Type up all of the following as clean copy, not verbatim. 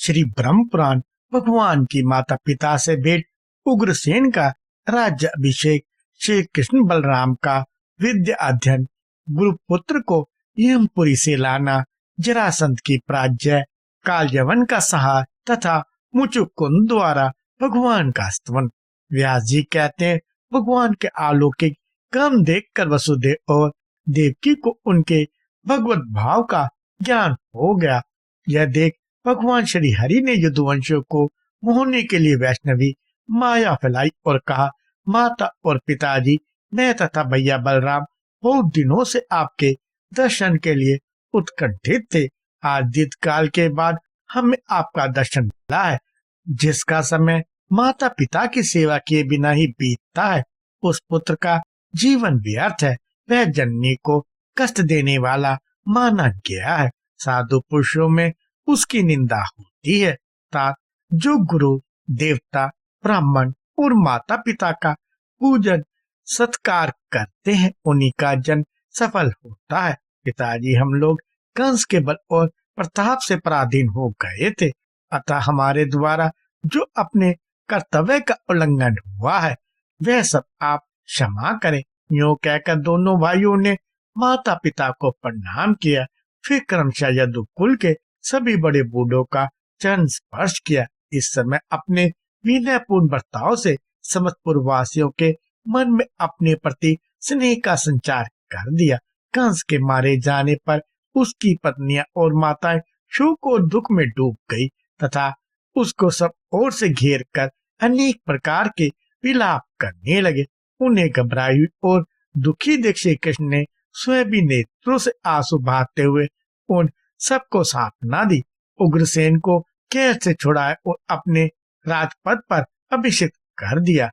श्री ब्रह्म पुराण भगवान की माता पिता से भेंट, उग्रसेन का राज्य अभिषेक, श्री कृष्ण बलराम का विद्या अध्ययन, गुरुपुत्र को यमपुरी से लाना, जरासंध की पराजय, कालयवन का सहार तथा मुचुकुंद द्वारा भगवान का स्तवन। व्यास जी कहते हैं, भगवान के अलौकिक कर्म देखकर वसुदेव और देवकी को उनके भगवत भाव का ज्ञान हो गया। यह देख भगवान श्री हरि ने यदुवंशियों को मोहने के लिए वैष्णवी माया फैलाई और कहा, माता और पिताजी, मैं तथा भैया बलराम बहुत दिनों से आपके दर्शन के लिए उत्कंठित थे। आज दीर्घ काल के बाद हमें आपका दर्शन मिला है। जिसका समय माता पिता की सेवा किए बिना ही बीतता है, उस पुत्र का जीवन व्यर्थ है। वह जननी को कष्ट देने वाला माना गया है। साधु पुरुषों में उसकी निंदा होती है। जो गुरु, देवता, ब्राह्मण और माता पिता का पूजन सत्कार करते हैं, उन्हीं का जन्म सफल होता है। पिताजी, हम लोग कंस के बल और प्रताप से पराधीन हो गए थे, अतः हमारे द्वारा जो अपने कर्तव्य का उल्लंघन हुआ है वह सब आप क्षमा करें। यूं कहकर दोनों भाइयों ने माता पिता को प्रणाम किया। फिर क्रमशः यदुकुल के सभी बड़े बूढ़ों का चरण स्पर्श किया। इस समय अपने विनयपूर्ण बर्ताव से समस्तपुर वासियों के मन में अपने प्रति स्नेह का संचार कर दिया। कंस के मारे जाने पर उसकी पत्नियां और माताएं शोक और दुख में डूब गई तथा उसको सब ओर से घेर कर अनेक प्रकार के विलाप करने लगे। उन्हें घबराई और दुखी देख श्री कृष्ण ने स्वयं भी नेत्रों से आंसू बहाते हुए उन सबको सांत्वना दी। उग्रसेन को कैद से छुड़ाया और अपने राजपद पर अभिषेक कर दिया।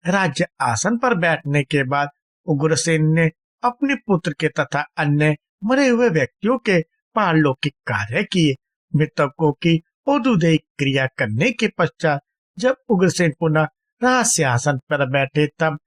राज्य आसन पर बैठने के बाद उग्रसेन ने अपने पुत्र के तथा अन्य मरे हुए व्यक्तियों के पारलौकिक कार्य किए। मृतकों की औदुदेय क्रिया करने के पश्चात जब उग्रसेन पुनः राजसिंहासन पर बैठे, तब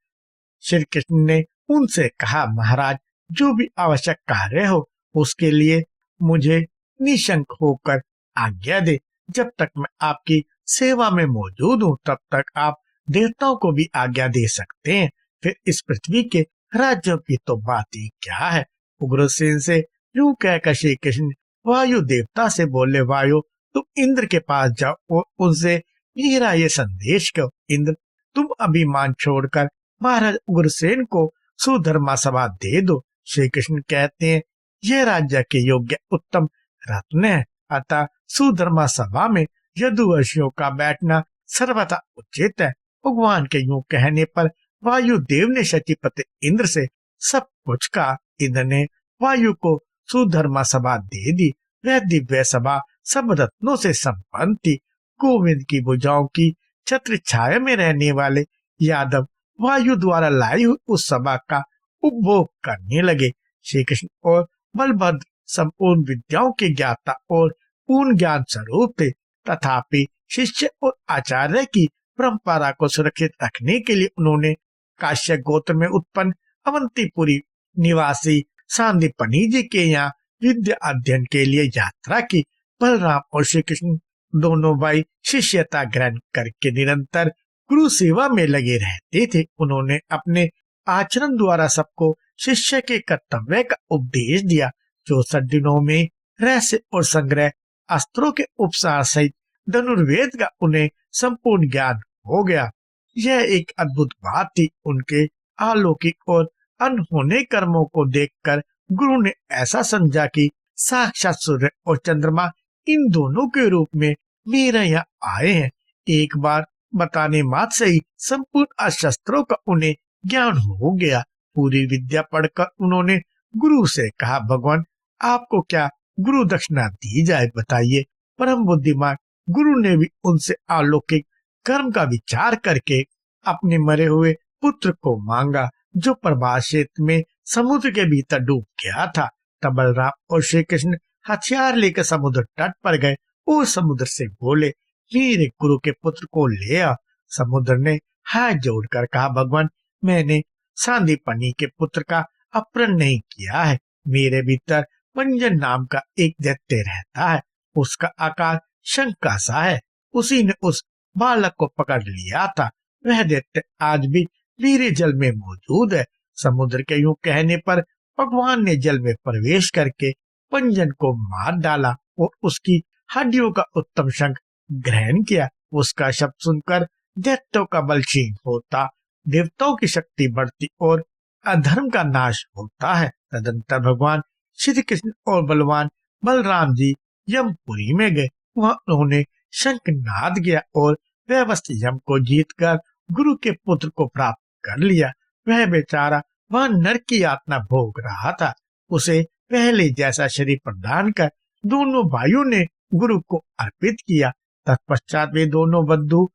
श्री कृष्ण ने उनसे कहा, महाराज, जो भी आवश्यक कार्य हो उसके लिए मुझे निशंक होकर आज्ञा दे। जब तक मैं आपकी सेवा में मौजूद हूँ तब तक आप देवताओं को भी आज्ञा दे सकते हैं। फिर इस पृथ्वी के राज्यों की तो बात ही क्या है। उग्रसेन से यूं कहकर श्री कृष्ण वायु देवता से बोले, वायु, तुम इंद्र के पास जाओ और उनसे मेरा ये संदेश कहो। इंद्र, तुम अभिमान छोड़कर महाराज उग्रसेन को सुधर्मा सभा दे दो। श्री कृष्ण कहते हैं, यह राज्य के योग्य उत्तम रत्न है, अतः सुधर्मा सभा में यदुवंशियों का बैठना सर्वथा उचित है। भगवान के यूं कहने पर वायु देव ने शचीपति इंद्र से सब कुछ कहा। इंद्र ने वायु को सुधर्मा सभा दे दी। वह दिव्य सभा सब रत्नों से संपन्न थी। गोविंद की भुजाओं की छत्र छाया में रहने वाले यादव वायु द्वारा लाई हुई उस सभा का उपभोग करने लगे। श्री कृष्ण और बलभद्र संपूर्ण विद्याओं के ज्ञाता और पूर्ण ज्ञान स्वरूप थे, तथापि शिष्य और आचार्य की परंपरा को सुरक्षित रखने के लिए उन्होंने काश्यप गोत्र में उत्पन्न अवंतीपुरी निवासी सांदीपनि जी के यहाँ विद्या अध्ययन के लिए यात्रा की। बलराम और श्री कृष्ण दोनों भाई शिष्यता ग्रहण करके निरंतर गुरु सेवा में लगे रहते थे। उन्होंने अपने आचरण द्वारा सबको शिष्य के कर्तव्य का उपदेश दिया। 64 दिनों में रहस्य और संग्रह अस्त्रों के उपसार सहित धनुर्वेद का उन्हें संपूर्ण ज्ञान हो गया। यह एक अद्भुत बात थी। उनके अलौकिक और अनहोने कर्मों को देखकर गुरु ने ऐसा समझा कि साक्षात सूर्य और चंद्रमा इन दोनों के रूप में मेरे यहाँ आए हैं। एक बार बताने मात्र से ही संपूर्ण अस्त्रों का उन्हें ज्ञान हो गया। पूरी विद्या पढ़कर उन्होंने गुरु से कहा, भगवान, आपको क्या गुरु दक्षिणा दी जाए, बताइए। परम बुद्धिमान गुरु ने भी उनसे अलौकिक कर्म का विचार करके अपने मरे हुए पुत्र को मांगा, जो प्रभास क्षेत्र में समुद्र के भीतर डूब गया था। तब बलराम और श्री कृष्ण हथियार लेकर समुद्र तट पर गए और समुद्र से बोले, मेरे गुरु के पुत्र को ले आ। समुद्र ने हाथ जोड़कर कहा, भगवान, मैंने सांदीपनि के पुत्र का अपहरण नहीं किया है। मेरे भीतर पंजन नाम का एक दैत्य रहता है। उसका आकार शंका सा है। उसी ने उस बालक को पकड़ लिया था। वह दैत्य आज भी नीरे जल में मौजूद है। समुद्र के यूं कहने पर भगवान ने जल में प्रवेश करके पंजन को मार डाला और उसकी हड्डियों का उत्तम शंख ग्रहण किया। उसका शब्द सुनकर दैत्यों का बल क्षीण होता, देवताओं की शक्ति बढ़ती और अधर्म का नाश होता है। तदंतर भगवान श्री कृष्ण और बलवान बलराम जी यमपुरी में गए। वहां उन्होंने शंखनाद किया और व्यवस्थ यम को जीतकर गुरु के पुत्र को प्राप्त कर लिया। वह बेचारा वहां नरक की यातना भोग रहा था। उसे पहले जैसा शरीर प्रदान कर दोनों भाइयों ने गुरु को अर्पित किया। तत्पश्चात वे दोनों बंधु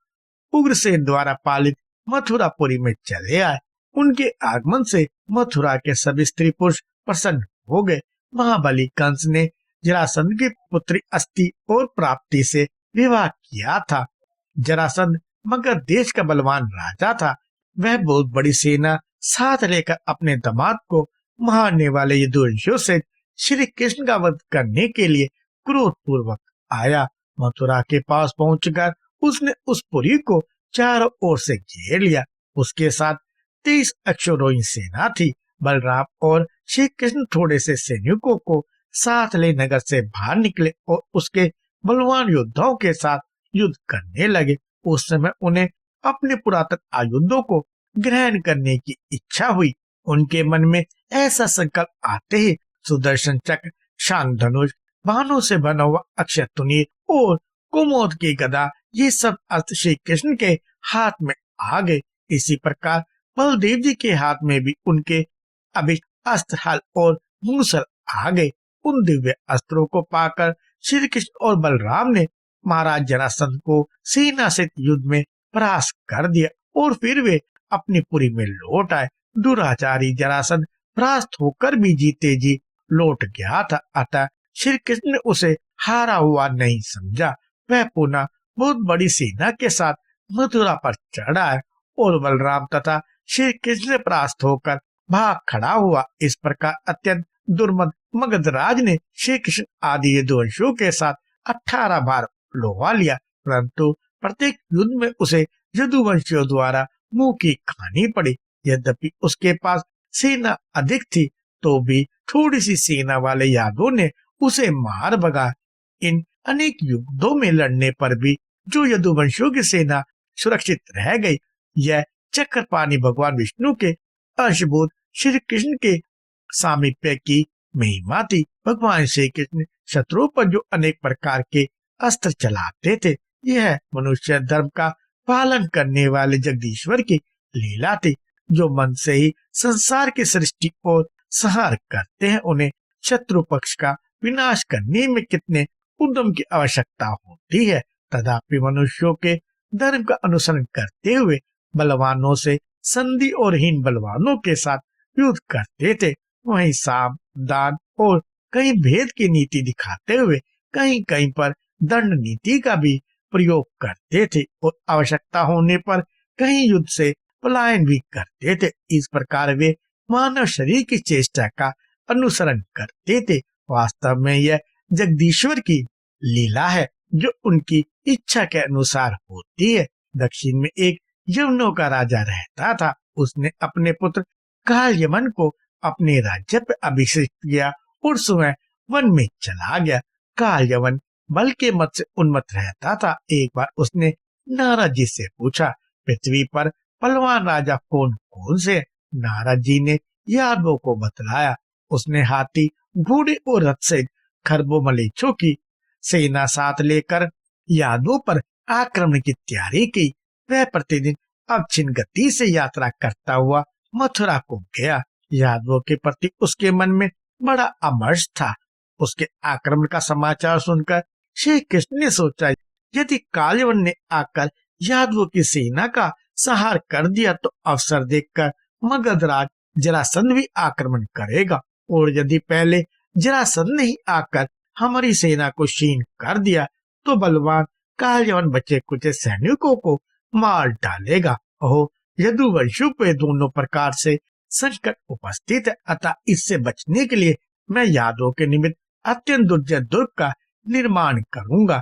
उग्रसेन द्वारा पालित मथुरापुरी में चले आए। उनके आगमन से मथुरा के सभी स्त्री पुरुष प्रसन्न हो गए। महाबली कंस ने जरासंध की पुत्री अस्ति और प्राप्ति से विवाह किया था। जरासंध मगध देश का बलवान राजा था। वह बहुत बड़ी सेना साथ लेकर अपने दामाद को मारने वाले यदुवंशियों से श्री कृष्ण का वध करने के लिए क्रोध पूर्वक आया। मथुरा के पास पहुंचकर उसने उस पुरी को चारों ओर से घेर लिया। उसके साथ 23 अक्षौहिणी सेना थी। बलराम और श्री कृष्ण थोड़े से सैनिकों को साथ ले नगर से बाहर निकले और उसके बलवान योद्धाओं के साथ युद्ध करने लगे। उस समय उन्हें अपने पुरातन आयुधों को ग्रहण करने की इच्छा हुई। उनके मन में ऐसा संकल्प आते ही सुदर्शन चक्र, शांग धनुष, बाणों से बना हुआ अक्षय तुनीर और कुमोद की गदा, ये सब अस्त्र श्री कृष्ण के हाथ में आ गए। इसी प्रकार बलदेव जी के हाथ में भी उनके अभिष्ट अस्त्र हल और मूसल आ गए। उन दिव्य अस्त्रों को पाकर श्री कृष्ण और बलराम ने महाराज जरासंध को सेना से युद्ध में परास्त कर दिया और फिर वे अपनी पुरी में लौट आए। दुराचारी जरासंध परास्त होकर भी जीते जी लौट गया था, अतः श्री कृष्ण ने उसे हारा हुआ नहीं समझा। वह पुनः बहुत बड़ी सेना के साथ मथुरा पर चढ़ा है और बलराम तथा श्री कृष्ण ने परास्त होकर भाग खड़ा हुआ। इस प्रकार अत्यंत दुर्मद मगधराज ने श्री कृष्ण आदि यदुवंशियों के साथ 18 बार लोहा लिया, परंतु प्रत्येक युद्ध में उसे यदुवंशियों द्वारा मुंह की खानी पड़ी। यद्यपि उसके पास सेना अधिक थी तो भी थोड़ी सी सेना वाले यादवों ने उसे मार भगा। इन अनेक युद्धों में लड़ने पर भी जो यदुवंशियों की सेना सुरक्षित रह गई, यह चक्रपाणी भगवान विष्णु के अंशभूत श्री कृष्ण के सामीप्य की महिमा थी। भगवान श्री कृष्ण शत्रुओं पर जो अनेक प्रकार के अस्त्र चलाते थे, यह मनुष्य धर्म का पालन करने वाले जगदीश्वर की लीला थी। जो मन से ही संसार की सृष्टि और संहार करते हैं, उन्हें शत्रु पक्ष का विनाश करने में कितने उद्यम की आवश्यकता होती है। तथापि मनुष्यों के धर्म का अनुसरण करते हुए बलवानों से संधि और हीन बलवानों के साथ युद्ध करते थे। वहीं साम, दान और कहीं भेद की नीति दिखाते हुए कहीं कहीं पर दंड नीति का भी प्रयोग करते थे और आवश्यकता होने पर कहीं युद्ध से पलायन भी करते थे। इस प्रकार वे मानव शरीर की चेष्टा का अनुसरण करते थे। वास्तव में यह जगदीश्वर की लीला है जो उनकी इच्छा के अनुसार होती है। दक्षिण में एक यवनों का राजा रहता था। उसने अपने पुत्र कालयवन को अपने राज्य पर अभिषेक किया और स्वयं वन में चला गया। कालयवन बल के मत से उन्मत्त रहता था। एक बार उसने नारद जी से पूछा, पृथ्वी पर बलवान राजा कौन कौन से? नारद जी ने यादवों को बतलाया। उसने हाथी, घोड़े और रथ से खरबों मलेच्छों की सेना साथ लेकर यादवों पर आक्रमण की तैयारी की। वह प्रतिदिन अक्षिण गति से यात्रा करता हुआ मथुरा को गया। यादवों के प्रति उसके मन में बड़ा अमर्ष था। उसके आक्रमण का समाचार सुनकर श्री कृष्ण ने सोचा, यदि कालयवन ने आकर यादवों की सेना का संहार कर दिया तो अवसर देखकर मगधराज जरासंध भी आक्रमण करेगा, और यदि पहले जरासंध ने ही आकर हमारी सेना को क्षीण कर दिया तो बलवान कालयवन बचे कुचे सैनिकों को मार डालेगा। ओह, यदुवंशियों पे दोनों प्रकार से संकट उपस्थित है, अतः इससे बचने के लिए मैं यादवों के निमित्त अत्यंत दुर्जय दुर्ग का निर्माण करूंगा।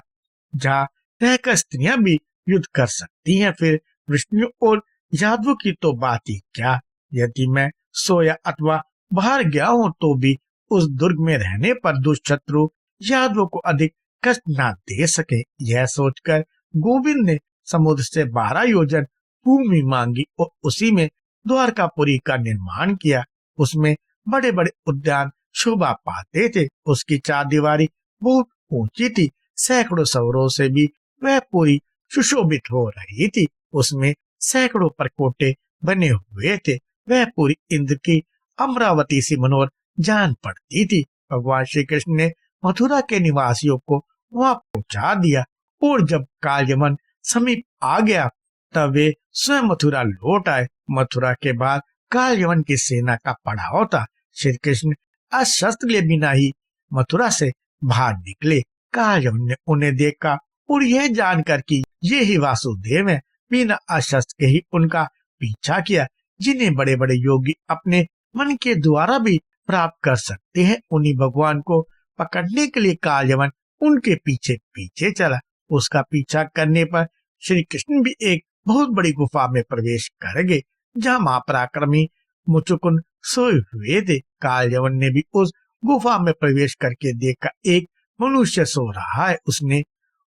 जहाँ रहकर स्त्रियां भी युद्ध कर सकती हैं, फिर विष्णु और यादवों की तो बात ही क्या। यदि मैं सोया अथवा बाहर गया हूँ तो भी उस दुर्ग में रहने पर दुष्शत्रु यादवों को अधिक कष्ट न दे सके। यह सोचकर गोविंद ने समुद्र से 12 योजन भूमि मांगी और उसी में द्वारकापुरी का निर्माण किया। उसमें बड़े बड़े उद्यान शोभा पाते थे। उसकी चारदीवारी बहुत ऊंची थी, सैकड़ों सौरों से भी वह पूरी सुशोभित हो रही थी। उसमें सैकड़ों परकोटे बने हुए थे। वह पूरी इंद्र की अमरावती सी मनोहर जान पड़ती थी। भगवान श्री कृष्ण ने मथुरा के निवासियों को वहां पहुंचा दिया और जब कालयमन समीप आ गया तब वे स्वयं मथुरा लौट आए। मथुरा के बाद कालयमन की सेना का पड़ाव था। श्री कृष्ण अशस्त्र ले बिना ही मथुरा से बाहर निकले। कालयमन ने उन्हें देखा और यह जानकर कि ये ही वासुदेव हैं, बिना अशस्त्र के ही उनका पीछा किया। जिन्हें बड़े बड़े योगी अपने मन के द्वारा भी प्राप्त कर सकते हैं, उन्हीं भगवान को पकड़ने के लिए कालयमन उनके पीछे पीछे चला। उसका पीछा करने पर श्री कृष्ण भी एक बहुत बड़ी गुफा में प्रवेश कर गए, जहाँ महापराक्रमी मुचुकुंद सोए हुए थे। कालयमन ने भी उस गुफा में प्रवेश करके देखा एक मनुष्य सो रहा है। उसने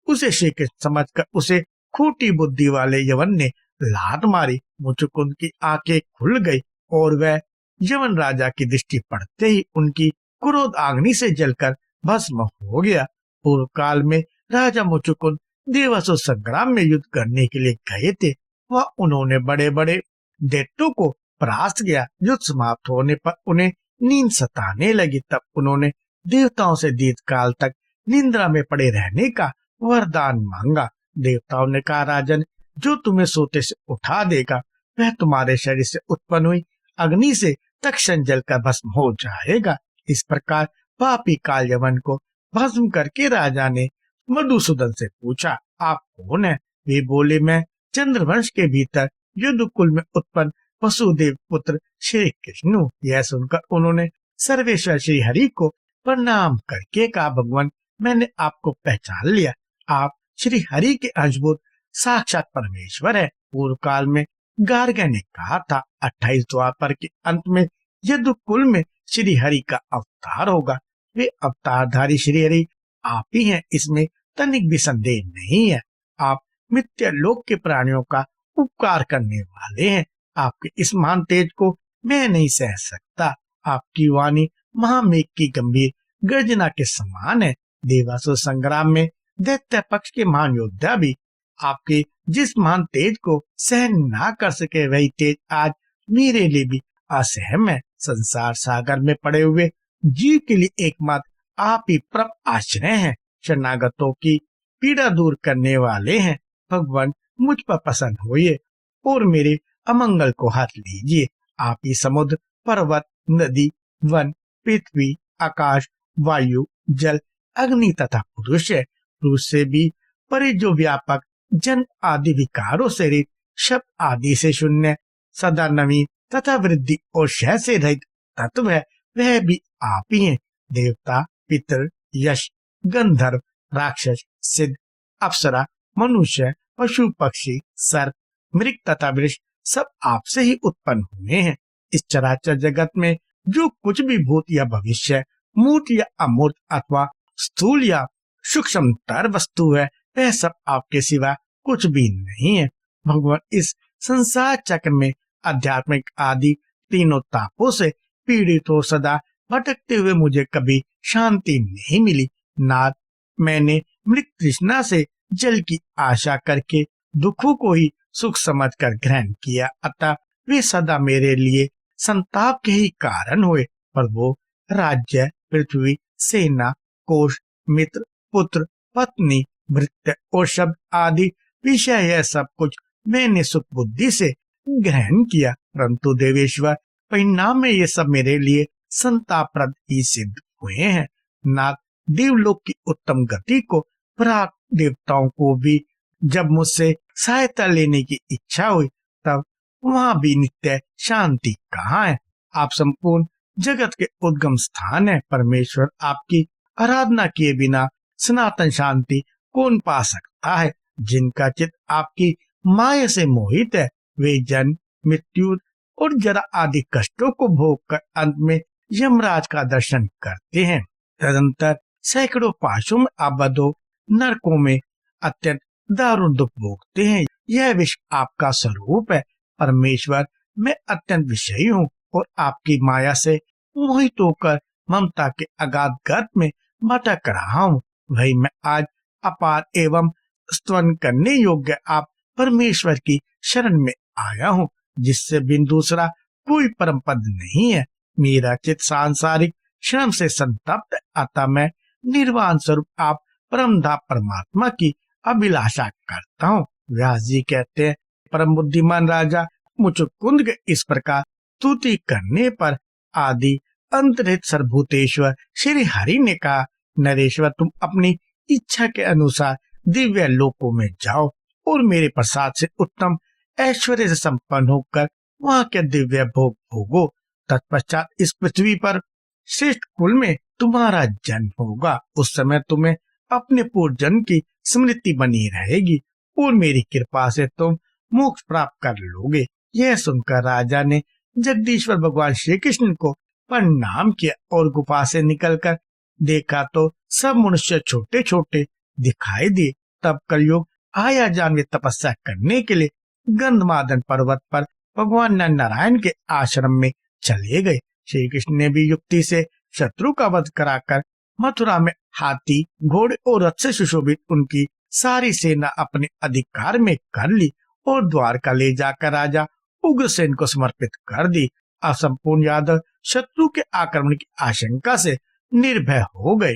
उसे श्री कृष्ण समझकर उसे खोटी बुद्धि वाले यवन ने लात मारी। मुचुकुंद की आंखें खुल गई और वह यवन राजा की दृष्टि पड़ते ही उनकी क्रोध अग्नि से जलकर भस्म हो गया। पूर्व काल में राजा मुचुकुंद देवासुर संग्राम में युद्ध करने के लिए गए थे। वह उन्होंने बड़े बड़े दैत्यों को परास्त किया। युद्ध समाप्त होने पर उन्हें नींद सताने लगी। तब उन्होंने देवताओं से दीर्घ काल तक निंद्रा में पड़े रहने का वरदान मांगा। देवताओं ने कहा, राजन, जो तुम्हें सोते से उठा देगा वह तुम्हारे शरीर से उत्पन्न हुई अग्नि से तक्षण जलकर भस्म हो जाएगा। इस प्रकार पापी कालयमन को भस्म करके राजा ने मधुसूदन से पूछा, आप कौन है? वे बोले, मैं चंद्रवंश के भीतर यदुकुल में उत्पन्न वसुदेव पुत्र श्री कृष्ण। यह सुनकर उन्होंने सर्वेश्वर श्री हरि को प्रणाम करके कहा, भगवान, मैंने आपको पहचान लिया। आप श्री हरि के अंशभूत साक्षात परमेश्वर है। पूर्व काल में गार्ग्य ने कहा था, 28 द्वापर के अंत में यदुकुल में श्री हरि का अवतार होगा। वे अवतारधारी श्री हरि आप ही हैं, इसमें तनिक भी संदेह नहीं है। आप मिथ्या लोक के प्राणियों का उपकार करने वाले हैं। आपके इस महान तेज को मैं नहीं सह सकता। आपकी वाणी महामेघ की गंभीर गर्जना के समान है। देवासुर संग्राम में दैत्य पक्ष के महान योद्धा भी आपके जिस महान तेज को सहन ना कर सके, वही तेज आज मेरे लिए भी असहम है। संसार सागर में पड़े हुए जीव के लिए एकमात्र आप ही परम आश्रय हैं। शरणागतों की पीड़ा दूर करने वाले हैं। भगवान, मुझ पर प्रसन्न होइए और मेरे अमंगल को हर लीजिए। आप ही समुद्र, पर्वत, नदी, वन, पृथ्वी, आकाश, वायु, जल, अग्नि तथा पुरुष है। पुरुष से भी परे जो व्यापक जन आदि विकारों से रहित, शब्द आदि से शून्य, सदा नवीन तथा वृद्धि और क्षय से रहित तत्व है, वह भी आप ही हैं। देवता, पितर, यश, गंधर्व, राक्षस, सिद्ध, अप्सरा, मनुष्य, पशु, पक्षी, सर्प, मृग तथा वृक्ष सब आपसे ही उत्पन्न हुए हैं। इस चराचर जगत में जो कुछ भी भूत या भविष्य, मूर्त या अमूर्त अथवा स्थूल या सूक्ष्मतर वस्तु है, वह सब आपके सिवा कुछ भी नहीं है। भगवान, इस संसार चक्र में आध्यात्मिक आदि तीनों तापों से पीड़ित हो सदा भटकते हुए मुझे कभी शांति नहीं मिली। नाथ, मैंने मृत तृष्णा से जल की आशा करके दुखों को ही सुख समझकर ग्रहण किया, अतः वे सदा मेरे लिए संताप के ही कारण हुए। पर वो राज्य, पृथ्वी, सेना, कोष, मित्र, पुत्र, पत्नी, भृत्य और शब्द आदि विषय, यह सब कुछ मैंने सुख बुद्धि से ग्रहण किया, परंतु देवेश्वर, परिणाम में ये सब मेरे लिए संतापप्रद ही सिद्ध हुए हैं। नाथ, देवलोक की उत्तम गति को प्राक देवताओं को भी जब मुझसे सहायता लेने की इच्छा हुई, तब वहां भी नित्य शांति कहाँ है? आप संपूर्ण जगत के उद्गम स्थान है। परमेश्वर, आपकी आराधना किए बिना सनातन शांति कौन पा सकता है? जिनका चित्त आपकी माया से मोहित है, वे जन्म, मृत्यु और जरा आदि कष्टों को भोग कर अंत में यमराज का दर्शन करते हैं। तदंतर सैकड़ों पाशों में आबद्ध हो नरकों में अत्यंत दारुण दुख भोगते हैं। यह विश्व आपका स्वरूप है। परमेश्वर, मैं अत्यंत विषयी हूँ और आपकी माया से मोहित होकर ममता के अगाध गर्त में भटक रहा हूँ। वही मैं आज अपार एवं स्तवन करने योग्य आप परमेश्वर की शरण में आया हूँ, जिससे बिन दूसरा कोई परम पद नहीं है। मेरा चित्त सांसारिक श्रम से संतप्त है, अतः मैं निर्वाण स्वरूप आप परमधाम परमात्मा की अभिलाषा करता हूँ। व्यास जी कहते हैं, परम बुद्धिमान राजा मुचुकुंद के इस प्रकार स्तुति करने पर आदि अंतरहित सर्वभूतेश्वर श्री हरि ने कहा, नरेश्वर, तुम अपनी इच्छा के अनुसार दिव्य लोकों में जाओ और मेरे प्रसाद से उत्तम ऐश्वर्य से संपन्न होकर वहाँ के दिव्य भोग भोगो। तत्पश्चात इस पृथ्वी पर श्रेष्ठ कुल में तुम्हारा जन्म होगा। उस समय तुम्हें अपने पूर्व जन्म की स्मृति बनी रहेगी और मेरी कृपा से तुम मोक्ष प्राप्त कर लोगे। यह सुनकर राजा ने जगदीश्वर भगवान श्री कृष्ण को प्रणाम किया और गुफा से निकलकर देखा तो सब मनुष्य छोटे छोटे दिखाई दिए। तब कलयुग आया जान तपस्या करने के लिए गंधमादन पर्वत पर भगवान नारायण के आश्रम में चले गए। श्री कृष्ण ने भी युक्ति से शत्रु का वध कराकर मथुरा में हाथी, घोड़े और रथ से सुशोभित उनकी सारी सेना अपने अधिकार में कर ली और द्वारका ले जाकर राजा उग्रसेन को समर्पित कर दी। असंपूर्ण यादव शत्रु के आक्रमण की आशंका से निर्भय हो गए।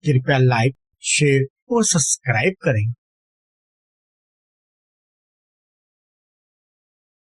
कृपया लाइक, शेयर और सब्सक्राइब करें।